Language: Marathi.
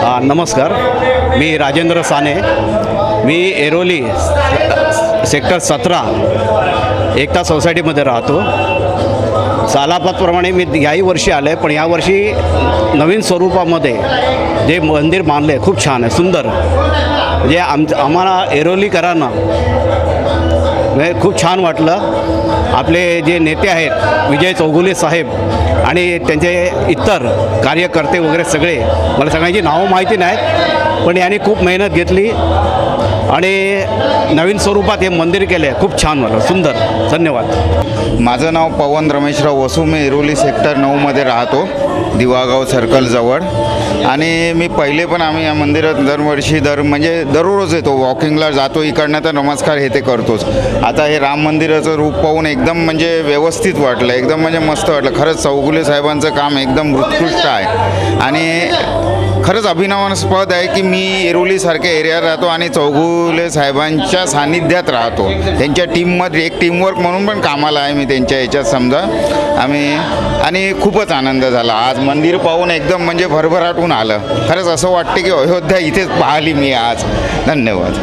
नमस्कार, मी राजेंद्र साने. मी एरोली सेक्टर 17 एकता सोसायटीमध्ये राहतो. सालाबादप्रमाणे मी याही वर्षी आलो आहे, पण यावर्षी नवीन स्वरूपामध्ये जे मंदिर बांधले खूप छान आहे, सुंदर. म्हणजे आम्हाला एरोलीकरांना म्हणजे खूप छान वाटलं. आपले जे नेते आहेत विजय चौगुले साहेब आणि त्यांचे इतर कार्यकर्ते वगैरे सगळे, मला सगळ्यांची नावं माहिती नाहीत, पण यांनी खूप मेहनत घेतली आणि नवीन स्वरूपात हे मंदिर केले. खूप छान झालं, सुंदर. धन्यवाद. माझं नाव पवन रमेशराव वसू. मी एरोली सेक्टर 9मध्ये राहतो, दिवागाव सर्कलजवळ. आणि मी पहिले पण आम्ही या मंदिरात दरवर्षी म्हणजे दररोज येतो, वॉकिंगला जातो इकडनं, तर नमस्कार हे ते करतोच. आता हे राम मंदिराचं रूप पाहून एकदम म्हणजे व्यवस्थित वाटलं, एकदम म्हणजे मस्त वाटलं. खरंच चौगुले साहेबांचं काम एकदम उत्कृष्ट आहे आणि खरंच अभिनवास्पद आहे की मी एरोलीसारख्या एरियात राहतो आणि चौगुले साहेबांच्या सानिध्यात राहतो. त्यांच्या टीममध्ये एक टीमवर्क म्हणून पण कामाला आहे मी त्यांच्या याच्यात समजा आम्ही. आणि खूपच आनंद झाला आज मंदिर पाहून, एकदम म्हणजे भरभराटून आलं. खरंच असं वाटतं की अयोध्या इथेच पाहिली मी आज. धन्यवाद.